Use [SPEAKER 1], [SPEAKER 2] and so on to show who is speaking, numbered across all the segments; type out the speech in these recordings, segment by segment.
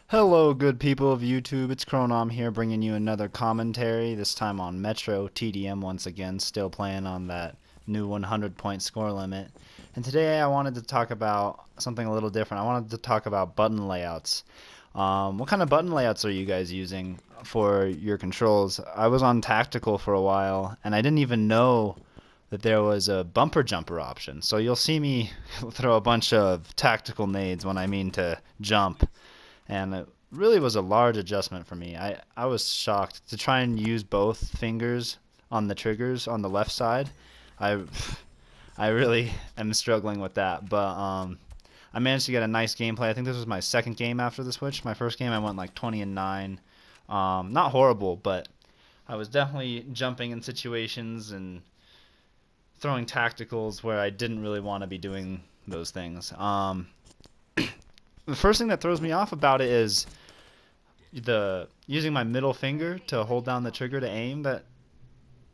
[SPEAKER 1] Hello, good people of YouTube. It's Chronom here bringing you another commentary, this time on Metro TDM once again, still playing on that new 100-point score limit. And today I wanted to talk about something a little different. I wanted to talk about button layouts. What kind of button layouts are you guys using for your controls? I was on tactical for a while, and I didn't even know that there was a bumper jumper option. So you'll see me throw a bunch of tactical nades when I mean to jump, and it really was a large adjustment for me. I was shocked to try and use both fingers on the triggers on the left side. I I really am struggling with that, but I managed to get a nice gameplay. I think this was my second game after the switch. My first game I went like 20 and 9. Not horrible, but I was definitely jumping in situations and throwing tacticals where I didn't really want to be doing those things. The first thing that throws me off about it is the using my middle finger to hold down the trigger to aim. That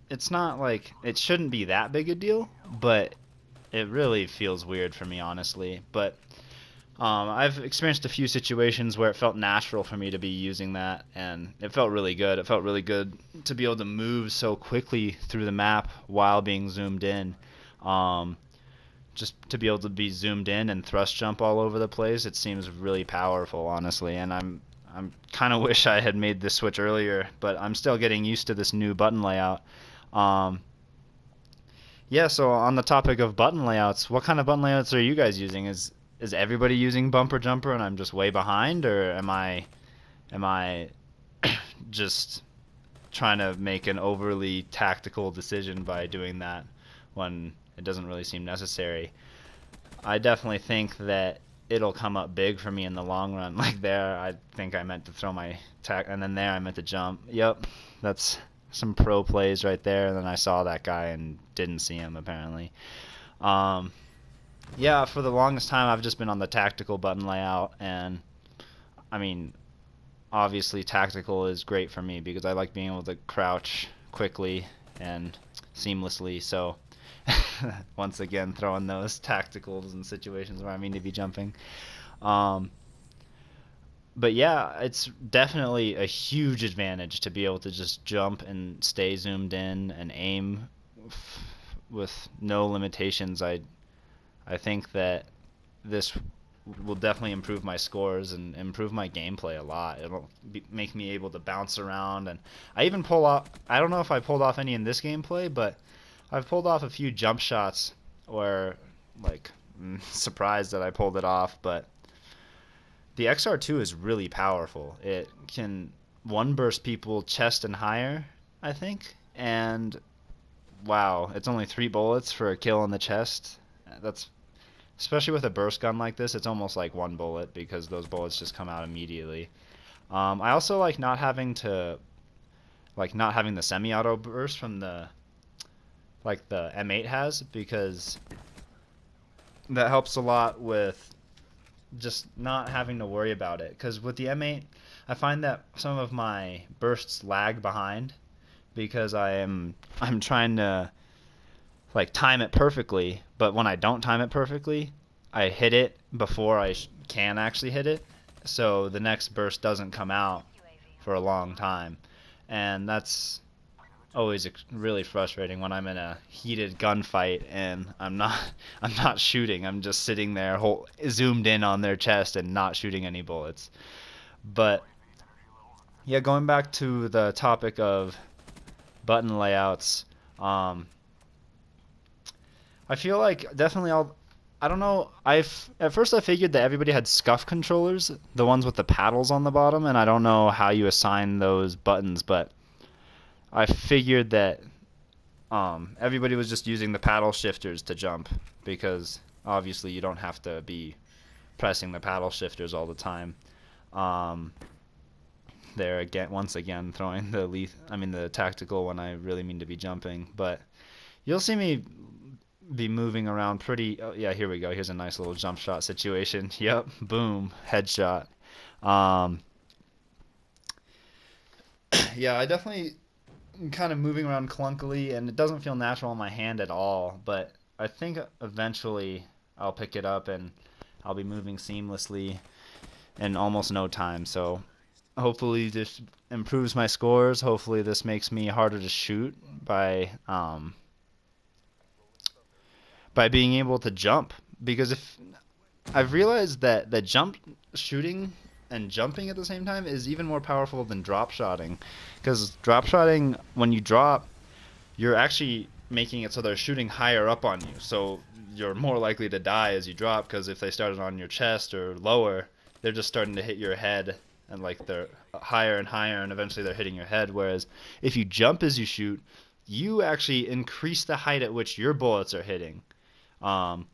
[SPEAKER 1] it's not like it shouldn't be that big a deal, but it really feels weird for me, honestly. But I've experienced a few situations where it felt natural for me to be using that, and it felt really good. It felt really good to be able to move so quickly through the map while being zoomed in. Um, just to be able to be zoomed in and thrust jump all over the place, it seems really powerful, honestly. And I'm kind of wish I had made this switch earlier, but I'm still getting used to this new button layout. Um, yeah, so on the topic of button layouts, what kind of button layouts are you guys using? Is everybody using bumper jumper and I'm just way behind, or am I just trying to make an overly tactical decision by doing that when it doesn't really seem necessary? I definitely think that it'll come up big for me in the long run. Like there, I think I meant to throw my tack, and then there I meant to jump. Yep, that's some pro plays right there. And then I saw that guy and didn't see him apparently. Um, yeah, for the longest time I've just been on the tactical button layout, and I mean, obviously tactical is great for me because I like being able to crouch quickly and seamlessly. So once again, throwing those tacticals in situations where I mean to be jumping. Um, but yeah, it's definitely a huge advantage to be able to just jump and stay zoomed in and aim with no limitations. I think that this will definitely improve my scores and improve my gameplay a lot. Make me able to bounce around, and I even pull off. I don't know if I pulled off any in this gameplay, but I've pulled off a few jump shots where, like, surprised that I pulled it off. But the XR2 is really powerful. It can one burst people chest and higher, I think, and wow, it's only 3 bullets for a kill in the chest. That's especially with a burst gun like this, it's almost like 1 bullet because those bullets just come out immediately. I also like not having the semi-auto burst from the like the M8 has, because that helps a lot with just not having to worry about it. Because with the M8, I find that some of my bursts lag behind because I'm trying to like time it perfectly, but when I don't time it perfectly, I hit it before I can actually hit it, so the next burst doesn't come out for a long time, and that's always really frustrating when I'm in a heated gunfight and I'm not shooting. I'm just sitting there zoomed in on their chest and not shooting any bullets. But yeah, going back to the topic of button layouts, um, I feel like definitely I don't know. At first I figured that everybody had scuff controllers, the ones with the paddles on the bottom, and I don't know how you assign those buttons, but I figured that everybody was just using the paddle shifters to jump because obviously you don't have to be pressing the paddle shifters all the time. Um, there again, once again, throwing the tactical when I really mean to be jumping, but you'll see me be moving around pretty. Oh, yeah, here we go. Here's a nice little jump shot situation. Yep, boom, headshot. Um, yeah, I definitely kind of moving around clunkily, and it doesn't feel natural in my hand at all. But I think eventually I'll pick it up and I'll be moving seamlessly. in almost no time. So hopefully this improves my scores. Hopefully this makes me harder to shoot by being able to jump. Because if I've realized that the jump shooting and jumping at the same time is even more powerful than drop shotting. Because drop shotting, when you drop, you're actually making it so they're shooting higher up on you. So you're more likely to die as you drop, because if they started on your chest or lower, they're just starting to hit your head, and like they're higher and higher, and eventually they're hitting your head. Whereas if you jump as you shoot, you actually increase the height at which your bullets are hitting. Um,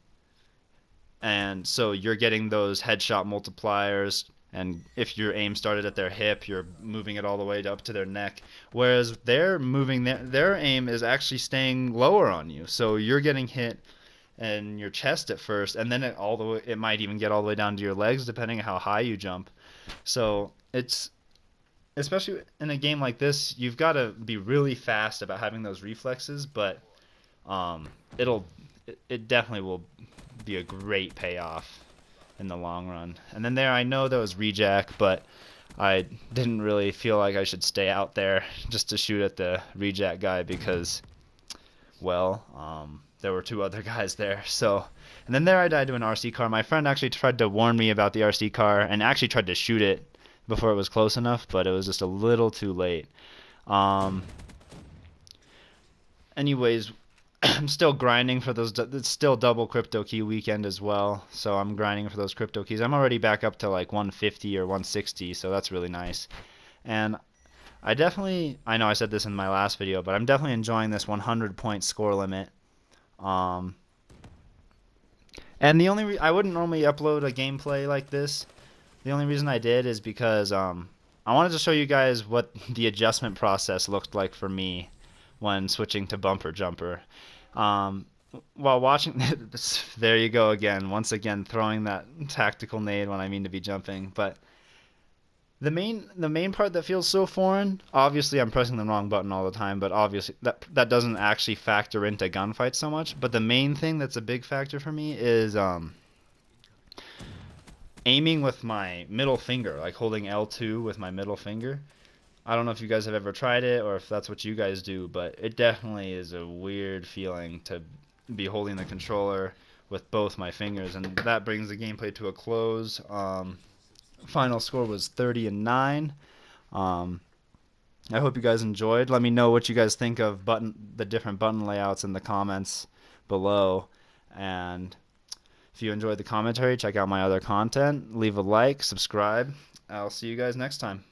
[SPEAKER 1] and so you're getting those headshot multipliers, and if your aim started at their hip, you're moving it all the way up to their neck, whereas they're moving their aim is actually staying lower on you, so you're getting hit in your chest at first, and then it might even get all the way down to your legs depending on how high you jump. So it's, especially in a game like this, you've got to be really fast about having those reflexes, but um, it'll it definitely will be a great payoff in the long run. And then there, I know that was rejack, but I didn't really feel like I should stay out there just to shoot at the rejack guy because, well, there were two other guys there. So, and then there I died to an RC car. My friend actually tried to warn me about the RC car and actually tried to shoot it before it was close enough, but it was just a little too late. Um, anyways, I'm still grinding for those. It's still double crypto key weekend as well, so I'm grinding for those crypto keys. I'm already back up to like 150 or 160, so that's really nice. And I know I said this in my last video, but I'm definitely enjoying this 100 point score limit. Um, and I wouldn't normally upload a gameplay like this. The only reason I did is because I wanted to show you guys what the adjustment process looked like for me when switching to bumper jumper. Um, while watching, there you go again. Once again, throwing that tactical nade when I mean to be jumping. But the main part that feels so foreign, obviously I'm pressing the wrong button all the time, but obviously that doesn't actually factor into gunfights so much. But the main thing that's a big factor for me is aiming with my middle finger, like holding L2 with my middle finger. I don't know if you guys have ever tried it or if that's what you guys do, but it definitely is a weird feeling to be holding the controller with both my fingers, and that brings the gameplay to a close. Final score was 30-9. Um, I hope you guys enjoyed. Let me know what you guys think of the different button layouts in the comments below, and if you enjoyed the commentary, check out my other content. Leave a like, subscribe. I'll see you guys next time.